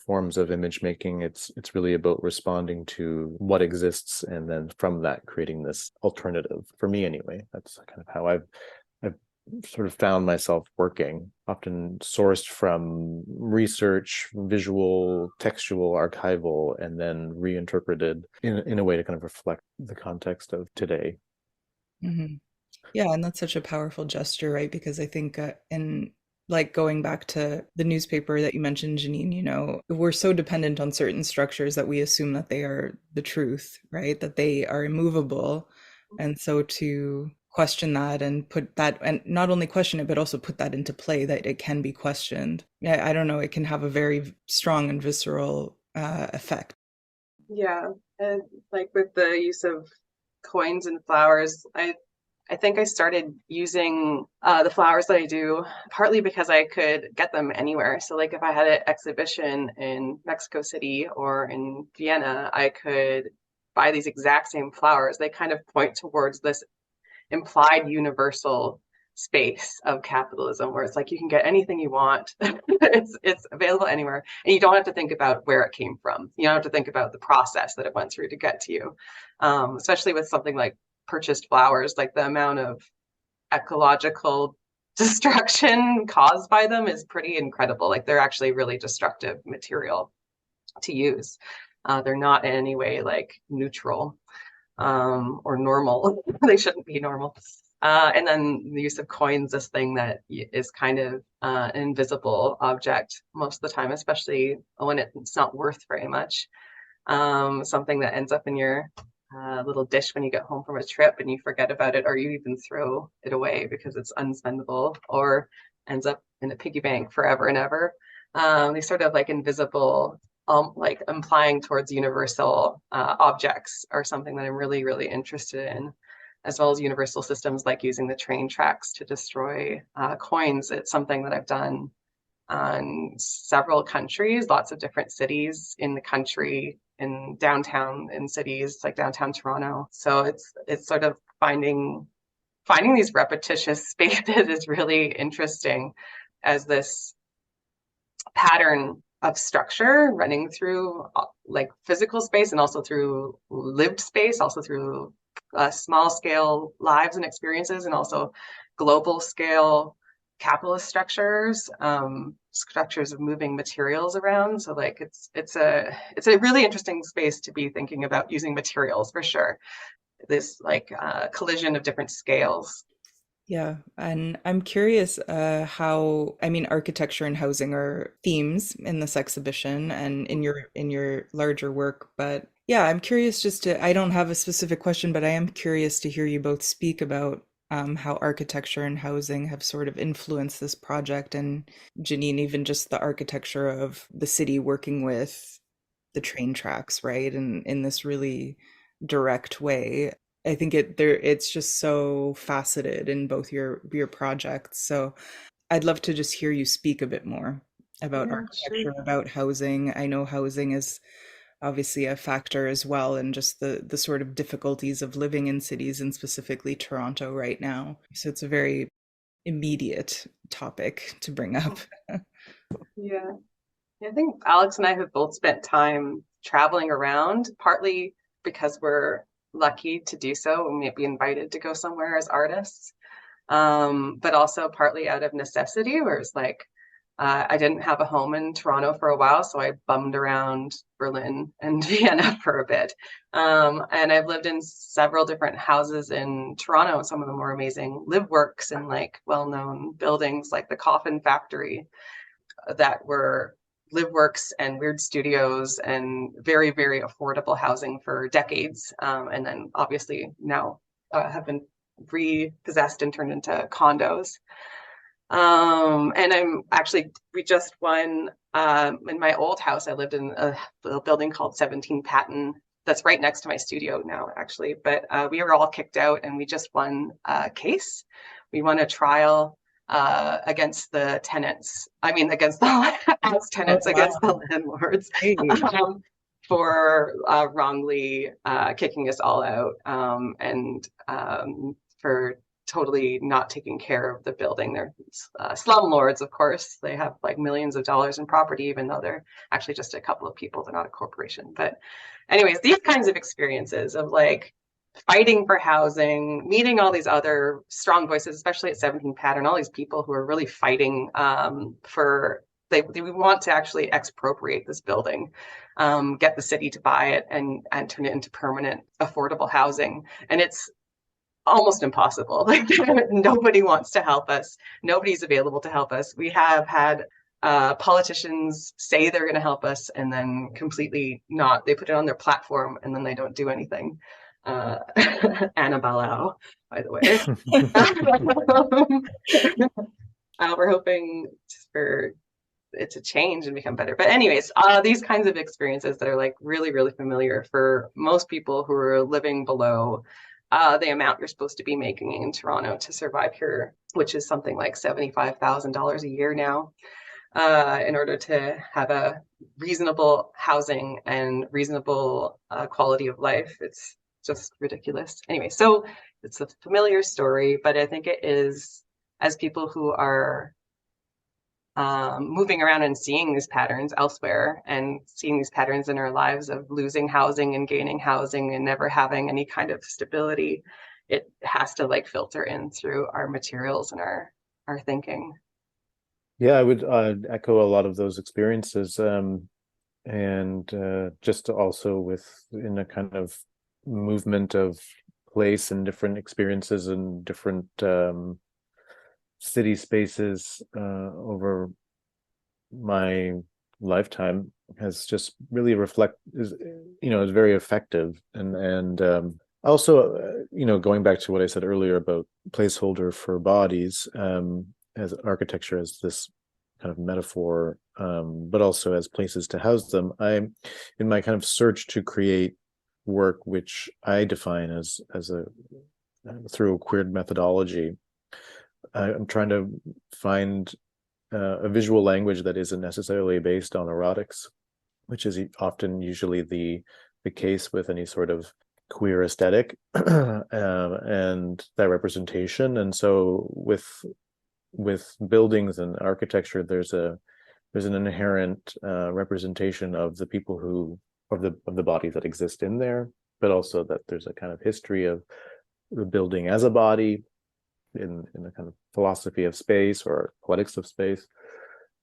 forms of image making, it's really about responding to what exists, and then from that creating this alternative. For me, anyway, that's kind of how I've sort of found myself working, often sourced from research, visual, textual, archival, and then reinterpreted in a way to kind of reflect the context of today. Mm-hmm. Yeah, and that's such a powerful gesture, right? Because I think in like going back to the newspaper that you mentioned, Janine, we're so dependent on certain structures that we assume that they are the truth, right? That they are immovable. And so to question that and put that, and not only question it, but also put that into play, that it can be questioned. Yeah, I don't know, it can have a very strong and visceral effect. Yeah, and like with the use of coins and flowers, I think I started using the flowers that I do partly because I could get them anywhere. So like if I had an exhibition in Mexico City or in Vienna, I could buy these exact same flowers. They kind of point towards this implied universal space of capitalism where it's like you can get anything you want. It's available anywhere, and you don't have to think about where it came from. You don't have to think about the process that it went through to get to you. Especially with something like purchased flowers, like the amount of ecological destruction caused by them is pretty incredible. Like they're actually really destructive material to use. They're not in any way like neutral or normal. They shouldn't be normal. And then the use of coins, this thing that is kind of an invisible object most of the time, especially when it's not worth very much. Something that ends up in your little dish when you get home from a trip and you forget about it, or you even throw it away because it's unspendable, or ends up in a piggy bank forever and ever. These sort of like invisible, like implying towards universal objects are something that I'm really, really interested in, as well as universal systems like using the train tracks to destroy coins. It's something that I've done on several countries, lots of different cities in the country, in downtown, in cities like downtown Toronto. So it's sort of finding these repetitious spaces is really interesting as this pattern of structure running through like physical space and also through lived space, also through small scale lives and experiences, and also global scale capitalist structures, structures of moving materials around. So like it's a really interesting space to be thinking about using materials for sure. This like collision of different scales. Yeah, and I'm curious how, I mean, architecture and housing are themes in this exhibition and in your larger work, but yeah, I'm curious just to, I don't have a specific question, but I am curious to hear you both speak about how architecture and housing have sort of influenced this project, and Janine, even just the architecture of the city working with the train tracks, right? And in this really direct way. I think it's just so faceted in both your projects. So I'd love to just hear you speak a bit more about Yeah, sure. architecture, about housing. I know housing is obviously a factor as well, and just the sort of difficulties of living in cities, and specifically Toronto right now. So it's a very immediate topic to bring up. Yeah. I think Alex and I have both spent time traveling around, partly because we're lucky to do so. We may be invited to go somewhere as artists, but also partly out of necessity, where it's like I didn't have a home in Toronto for a while, so I bummed around Berlin and Vienna for a bit. And I've lived in several different houses in Toronto. Some of them were amazing live works in like well-known buildings like the Coffin Factory that were live works and weird studios and very, very affordable housing for decades. And then obviously now have been repossessed and turned into condos. And we just won in my old house. I lived in a little building called 17 Patton that's right next to my studio now, actually. But we were all kicked out, and we just won a case. We won a trial against the tenants. I mean, against the house tenants, Oh, against the wow. landlords, Great. for wrongly kicking us all out and for totally not taking care of the building. They're slumlords, of course. They have like millions of dollars in property, even though they're actually just a couple of people. They're not a corporation. But anyways, these kinds of experiences of like fighting for housing, meeting all these other strong voices, especially at 17 Pattern, all these people who are really fighting for, they want to actually expropriate this building, get the city to buy it and turn it into permanent affordable housing. And it's almost impossible. Like nobody wants to help us. Nobody's available to help us. We have had politicians say they're going to help us and then completely not. They put it on their platform and then they don't do anything. Anna Balau, by the way. We're hoping for it to change and become better. But anyways, these kinds of experiences that are like really, really familiar for most people who are living below the amount you're supposed to be making in Toronto to survive here, which is something like $75,000 a year now, in order to have a reasonable housing and reasonable quality of life. It's just ridiculous. Anyway, so it's a familiar story, but I think it is, as people who are moving around and seeing these patterns elsewhere and seeing these patterns in our lives of losing housing and gaining housing and never having any kind of stability, it has to like filter in through our materials and our thinking. Yeah, I would echo a lot of those experiences, and just also in a kind of movement of place and different experiences and different city spaces over my lifetime has just really is very effective, and also going back to what I said earlier about placeholder for bodies, as architecture as this kind of metaphor, but also as places to house them. I'm in my kind of search to create work which I define as through a queer methodology. I'm trying to find a visual language that isn't necessarily based on erotics, which is often usually the case with any sort of queer aesthetic and that representation. And so with buildings and architecture, there's an inherent representation of the people of the bodies that exist in there, but also that there's a kind of history of the building as a body in the kind of philosophy of space or poetics of space,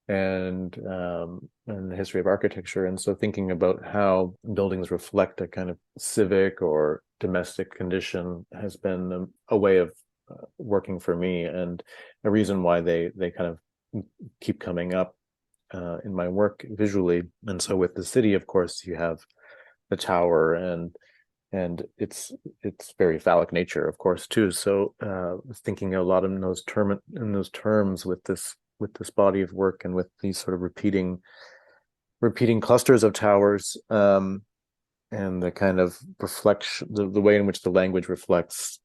and the history of architecture. And so thinking about how buildings reflect a kind of civic or domestic condition has been a way of working for me, and a reason why they kind of keep coming up in my work visually. And so with the city, of course, you have the tower and its very phallic nature, of course, too. So thinking a lot in those terms with this body of work and with these sort of repeating clusters of towers, and the kind of reflection, the way in which the language reflects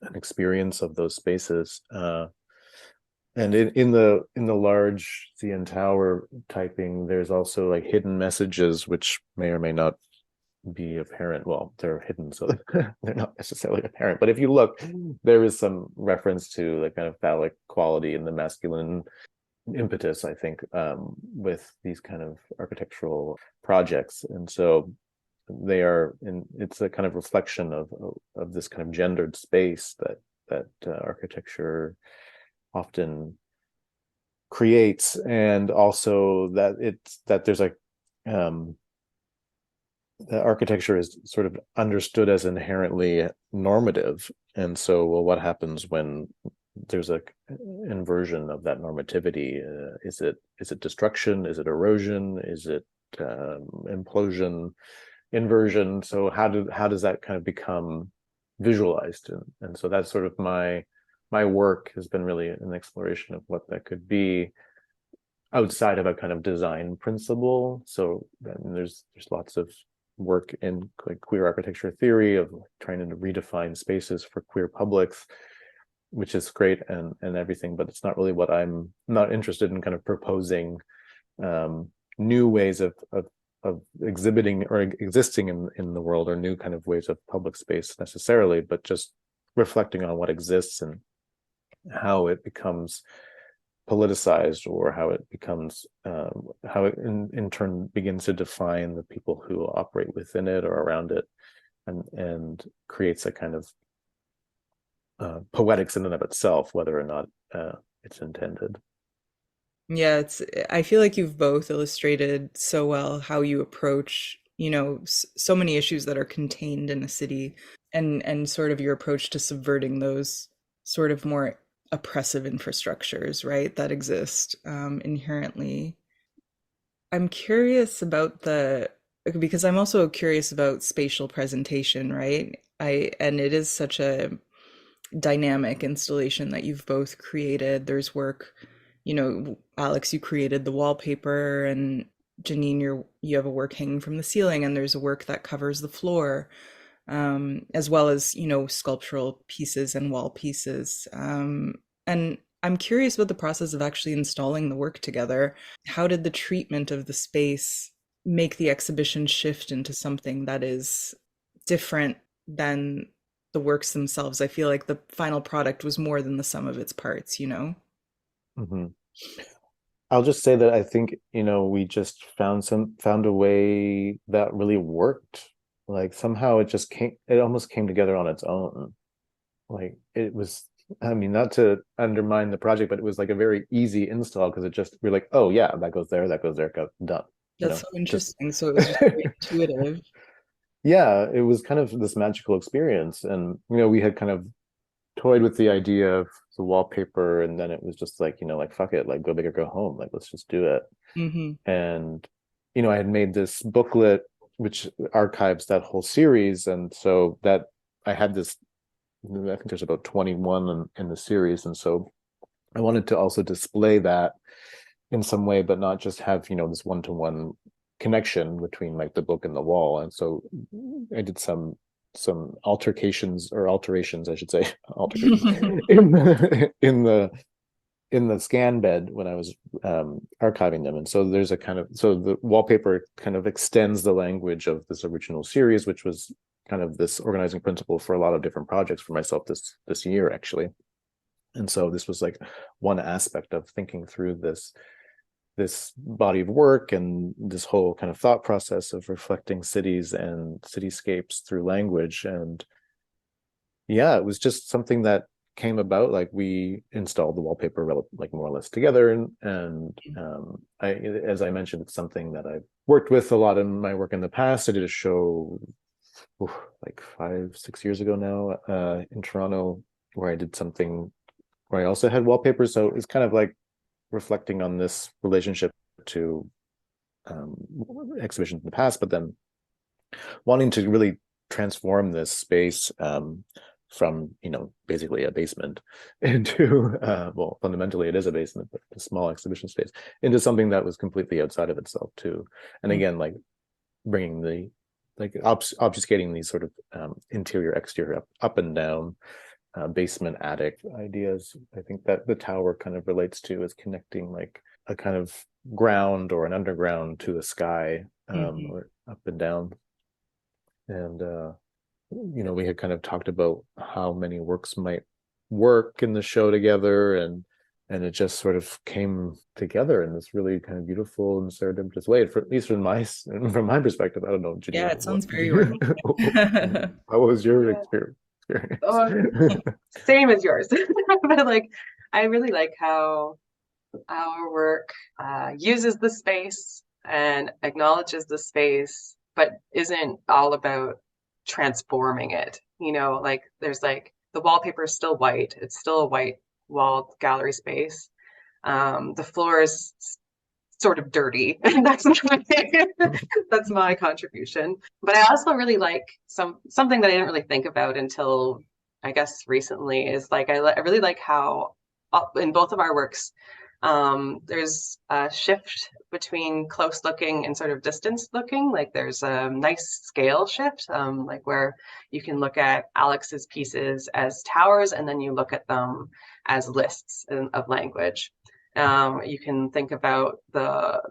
an experience of those spaces. And in the large CN Tower typing, there's also like hidden messages which may or may not be apparent. Well, they're hidden, so they're not necessarily apparent. But if you look, there is some reference to the kind of phallic quality and the masculine impetus, I think, with these kind of architectural projects. And so it's a kind of reflection of this kind of gendered space that architecture often creates, and also that there's like the architecture is sort of understood as inherently normative. And so, well, what happens when there's a inversion of that normativity? Is it destruction? Is it erosion? Is it implosion, inversion? So how does that kind of become visualized? And so that's sort of my work has been really an exploration of what that could be outside of a kind of design principle. So then there's lots of work in like queer architecture theory of trying to redefine spaces for queer publics, which is great and everything, but it's not really what I'm not interested in, kind of proposing new ways of exhibiting or existing in the world, or new kind of ways of public space necessarily, but just reflecting on what exists and how it becomes politicized, or how it becomes how it in turn begins to define the people who operate within it or around it, and creates a kind of poetics in and of itself, whether or not it's intended. Yeah, I feel like you've both illustrated so well how you approach, so many issues that are contained in a city, and sort of your approach to subverting those sort of more oppressive infrastructures, right, that exist inherently. I'm curious about because I'm also curious about spatial presentation, right? And it is such a dynamic installation that you've both created. There's work, Alex, you created the wallpaper, and Jenine, you have a work hanging from the ceiling, and there's a work that covers the floor, as well as, sculptural pieces and wall pieces. And I'm curious about the process of actually installing the work together. How did the treatment of the space make the exhibition shift into something that is different than the works themselves? I feel like the final product was more than the sum of its parts, Mm-hmm. I'll just say that I think, we just found a way that really worked. Like somehow it almost came together on its own. Like it was, I mean, not to undermine the project, but it was like a very easy install, because we're like, oh yeah, that goes there, done. That's so interesting. So it was just very intuitive. Yeah, it was kind of this magical experience. And, we had kind of toyed with the idea of the wallpaper, and then it was just like, like, fuck it, like go big or go home, like let's just do it. Mm-hmm. And I had made this booklet which archives that whole series, and so that I had this, I think there's about 21 in the series, and so I wanted to also display that in some way, but not just have this one-to-one connection between like the book and the wall. And so I did some alterations, I should say, alterations in the scan bed when I was archiving them. And so there's so the wallpaper kind of extends the language of this original series, which was kind of this organizing principle for a lot of different projects for myself this year, actually. And so this was like one aspect of thinking through this body of work and this whole kind of thought process of reflecting cities and cityscapes through language. And yeah, it was just something that came about. Like we installed the wallpaper like more or less together, and as I mentioned, it's something that I've worked with a lot in my work in the past. I did a show like 5-6 years ago now in Toronto, where I did something where I also had wallpaper. So it's kind of like reflecting on this relationship to exhibitions in the past, but then wanting to really transform this space from basically a basement into well, fundamentally it is a basement, but a small exhibition space, into something that was completely outside of itself too. And again, like bringing the obfuscating these sort of interior exterior up and down, basement attic ideas. I think that the tower kind of relates to is connecting like a kind of ground or an underground to the sky, or up and down. And we had kind of talked about how many works might work in the show together, and it just sort of came together in this really kind of beautiful and serendipitous way, at least from my perspective. I don't know, Jenine, Yeah, it sounds very organic. How was your experience? Same as yours. But like I really like how our work uses the space and acknowledges the space, but isn't all about transforming it. Like there's like the wallpaper is still white. It's still a white walled gallery space. The floor is sort of dirty. That's my contribution. But I also really like something that I didn't really think about until I guess recently is like I really like how in both of our works there's a shift between close looking and sort of distance looking. Like there's a nice scale shift, like where you can look at Alex's pieces as towers, and then you look at them as lists of language. You can think about the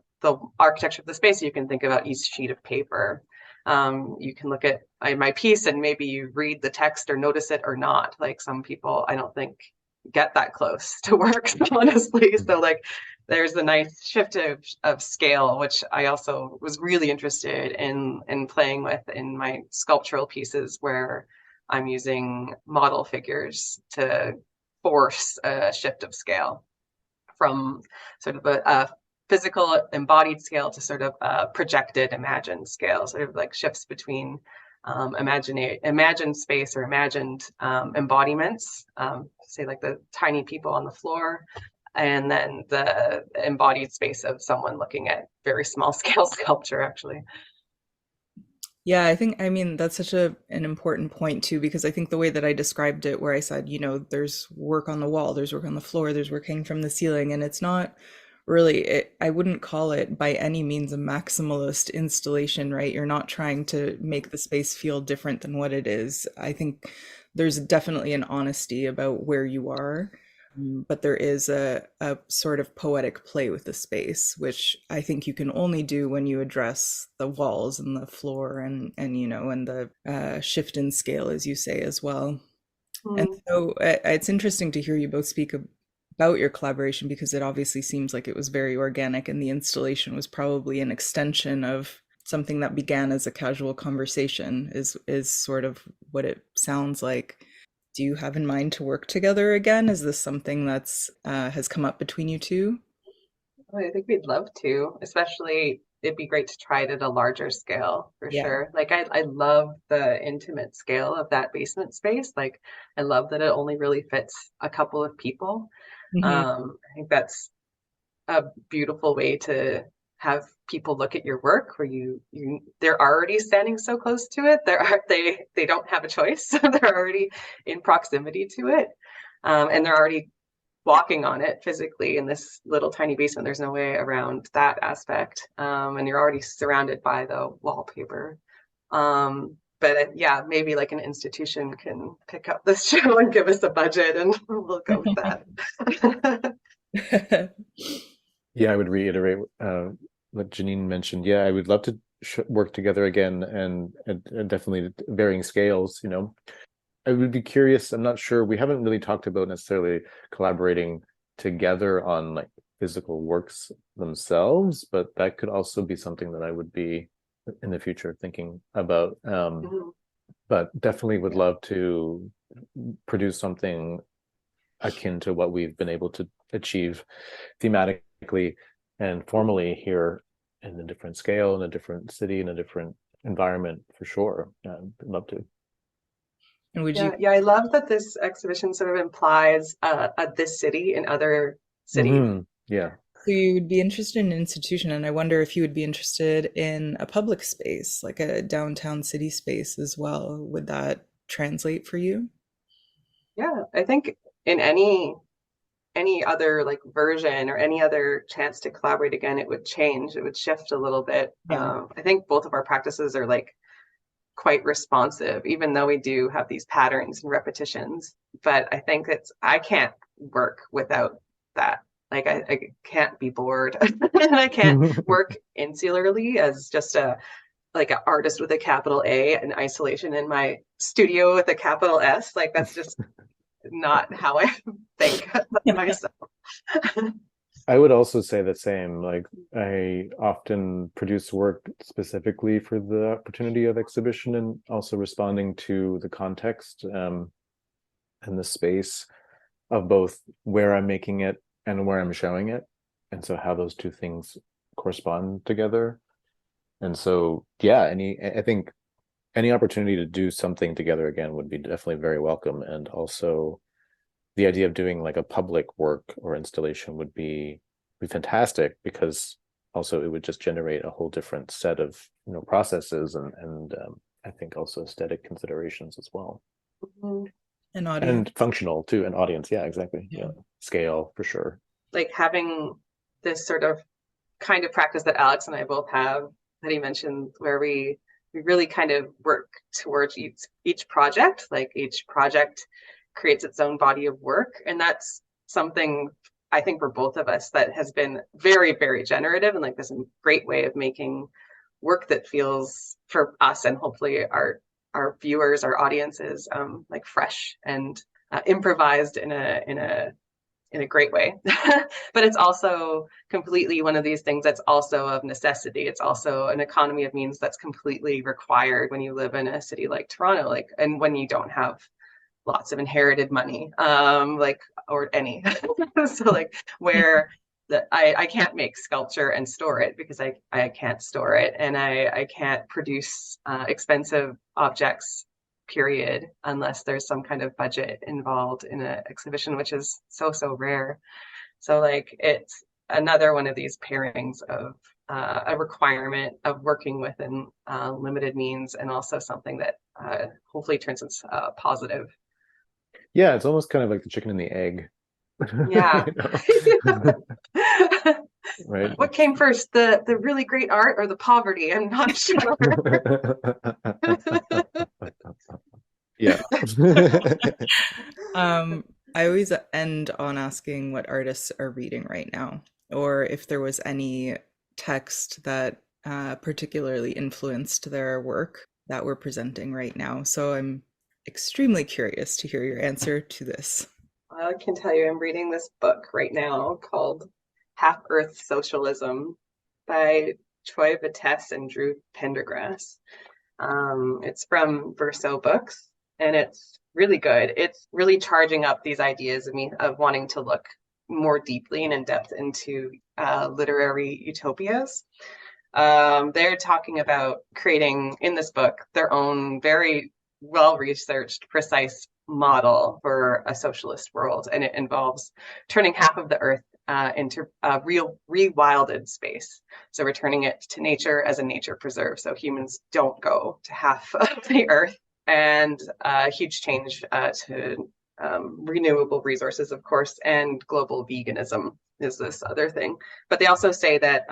architecture of the space. You can think about each sheet of paper. You can look at my piece and maybe you read the text or notice it or not. Like some people, I don't think get that close to work, honestly. So like there's a nice shift of scale, which I also was really interested in playing with in my sculptural pieces, where I'm using model figures to force a shift of scale from sort of a physical embodied scale to sort of a projected imagined scale, sort of like shifts between imagined space or imagined embodiments, say like the tiny people on the floor, and then the embodied space of someone looking at very small scale sculpture, actually. Yeah, I mean, that's such an important point too, because I think the way that I described it, where I said, there's work on the wall, there's work on the floor, there's work hanging from the ceiling, and it's not really, I wouldn't call it by any means a maximalist installation, right? You're not trying to make the space feel different than what it is. I think there's definitely an honesty about where you are. But there is a sort of poetic play with the space, which I think you can only do when you address the walls and the floor and the shift in scale, as you say, as well. And so it's interesting to hear you both speak about your collaboration, because it obviously seems like it was very organic, and the installation was probably an extension of something that began as a casual conversation, is sort of what it sounds like. Do you have in mind to work together again? Is this something that's has come up between you two? I think we'd love to, especially it'd be great to try it at a larger scale for Yeah. sure. Like I love the intimate scale of that basement space. Like I love that it only really fits a couple of people. Mhm. I think that's a beautiful way to have people look at your work, where they're already standing so close to it. They don't have a choice. They're already in proximity to it. And they're already walking on it physically in this little tiny basement. There's no way around that aspect. And you're already surrounded by the wallpaper. But yeah, maybe like an institution can pick up this show and give us a budget, and we'll go with that. Yeah, I would reiterate what Jenine mentioned. Yeah, I would love to work together again, and definitely varying scales. I would be curious. I'm not sure. We haven't really talked about necessarily collaborating together on like physical works themselves, but that could also be something that I would be in the future thinking about. But definitely would love to produce something akin to what we've been able to achieve thematically and formally here, in a different scale, in a different city, in a different environment, for sure. I'd love to. And would Yeah, you? yeah, I love that this exhibition sort of implies this city in other cities. Yeah. So you would be interested in an institution, and I wonder if you would be interested in a public space, like a downtown city space as well. Would that translate for you? Yeah, I think in any other like version or any other chance to collaborate again, it would change. It would shift a little bit. Yeah. I think both of our practices are like quite responsive, even though we do have these patterns and repetitions. But I think I can't work without that. Like I can't be bored, and I can't work insularly as just an artist with a capital A in isolation in my studio with a capital S. Like that's just not how I think of myself. I would also say the same. Like I often produce work specifically for the opportunity of exhibition, and also responding to the context and the space of both where I'm making it and where I'm showing it, and so how those two things correspond together. And so yeah, I think any opportunity to do something together again would be definitely very welcome. And also the idea of doing like a public work or installation would be fantastic, because also it would just generate a whole different set of processes, and I think also aesthetic considerations as well. An audience. And functional too, an audience. Yeah, exactly. Yeah. Scale for sure. Like having this sort of kind of practice that Alex and I both have, that he mentioned, where we really kind of work towards each project. Like each project creates its own body of work, and that's something I think for both of us that has been very, very generative, and like this great way of making work that feels for us and hopefully our viewers, our audiences, like fresh and improvised in a great way. But it's also completely one of these things that's also of necessity. It's also an economy of means that's completely required when you live in a city like Toronto, like, and when you don't have lots of inherited money, like, or any. So like where I can't make sculpture and store it because I can't store it, and I can't produce expensive objects, period, unless there's some kind of budget involved in an exhibition, which is so rare. So like it's another one of these pairings of a requirement of working within limited means, and also something that hopefully turns into positive. Yeah, it's almost kind of like the chicken and the egg. Yeah. Right. What came first, the really great art or the poverty? I'm not sure. Yeah. I always end on asking what artists are reading right now, or if there was any text that particularly influenced their work that we're presenting right now. So I'm extremely curious to hear your answer to this. I can tell you I'm reading this book right now called Half Earth Socialism by Troy Vitesse and Drew Pendergrass. It's from Verso Books, and it's really good. It's really charging up these ideas of me of wanting to look more deeply and in depth into literary utopias. They're talking about creating in this book their own very well-researched, precise model for a socialist world, and it involves turning half of the earth into a real rewilded space. So returning it to nature as a nature preserve, so humans don't go to half of the earth, and a huge change to renewable resources, of course, and global veganism is this other thing. But they also say that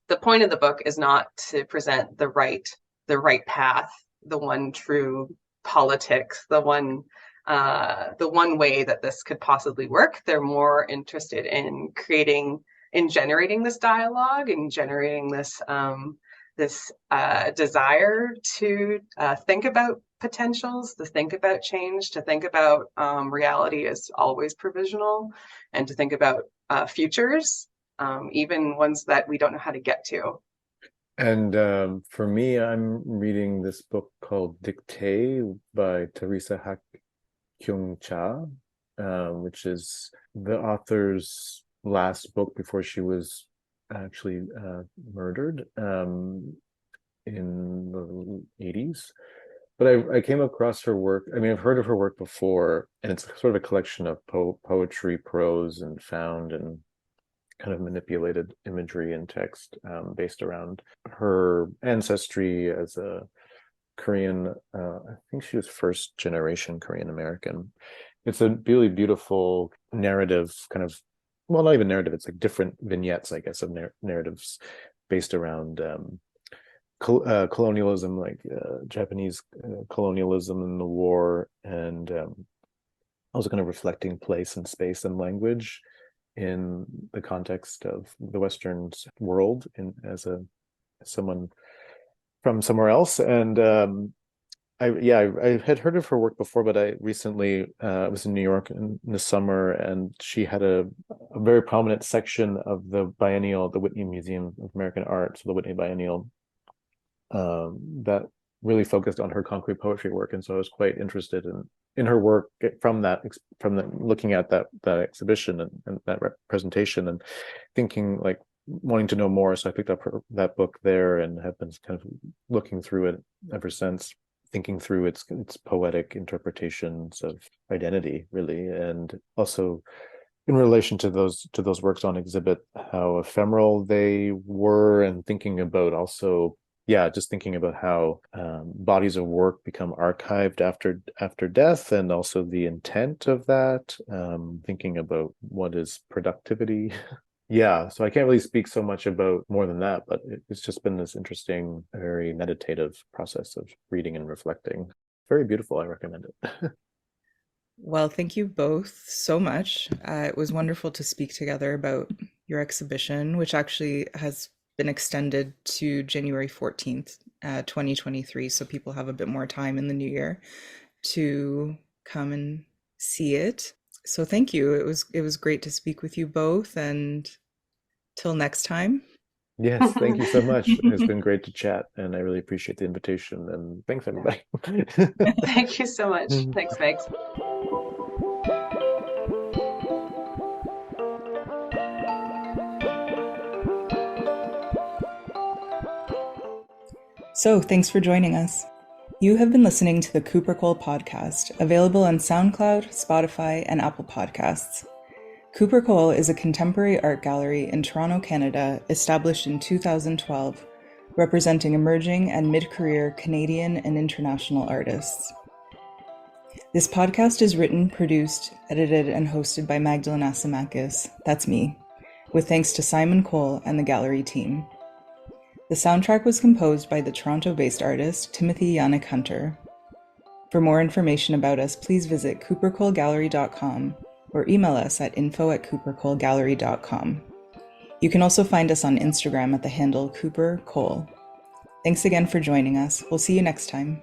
the point of the book is not to present the right path, the one true politics, the one way that this could possibly work. They're more interested in generating this dialogue and generating this desire to think about potentials, to think about change, to think about reality as always provisional, and to think about futures, even ones that we don't know how to get to. And for me, I'm reading this book called Dictée by Teresa Hak Kyung Cha, which is the author's last book before she was actually murdered in the 80s. But I came across her work. I mean, I've heard of her work before, and it's sort of a collection of poetry, prose, and found and kind of manipulated imagery and text based around her ancestry as a Korean, I think she was first generation Korean American. It's a really beautiful narrative, kind of, well, not even narrative, it's like different vignettes, I guess, of narratives based around colonialism, like Japanese colonialism and the war, and also kind of reflecting place and space and language in the context of the Western world, in as someone from somewhere else. And I had heard of her work before, but I recently was in New York in the summer, and she had a very prominent section of the biennial, the Whitney Museum of American Art, so the Whitney Biennial, that really focused on her concrete poetry work. And so I was quite interested in her work from looking at that exhibition and that presentation, and thinking, like, wanting to know more. So I picked up that book there and have been kind of looking through it ever since, thinking through its poetic interpretations of identity, really, and also in relation to those works on exhibit, how ephemeral they were, and thinking about also, just thinking about how bodies of work become archived after death, and also the intent of that, thinking about what is productivity. So I can't really speak so much about more than that, but it's just been this interesting, very meditative process of reading and reflecting. Very beautiful. I recommend it. Well, thank you both so much. It was wonderful to speak together about your exhibition, which actually has been extended to January 14th, 2023. So people have a bit more time in the new year to come and see it. So thank you. It was great to speak with you both, and till next time. Yes, thank you so much. It's been great to chat, and I really appreciate the invitation. And thanks, everybody. Thank you so much. Thanks, Megs. So thanks for joining us. You have been listening to the Cooper Cole podcast, available on SoundCloud, Spotify, and Apple Podcasts. Cooper Cole is a contemporary art gallery in Toronto, Canada, established in 2012, representing emerging and mid-career Canadian and international artists. This podcast is written, produced, edited, and hosted by Magdalyn Asimakis, that's me, with thanks to Simon Cole and the gallery team. The soundtrack was composed by the Toronto-based artist Timothy Yanick Hunter. For more information about us, please visit coopercolegallery.com or email us at info@coopercolegallery.com. You can also find us on Instagram at the handle Cooper Cole. Thanks again for joining us. We'll see you next time.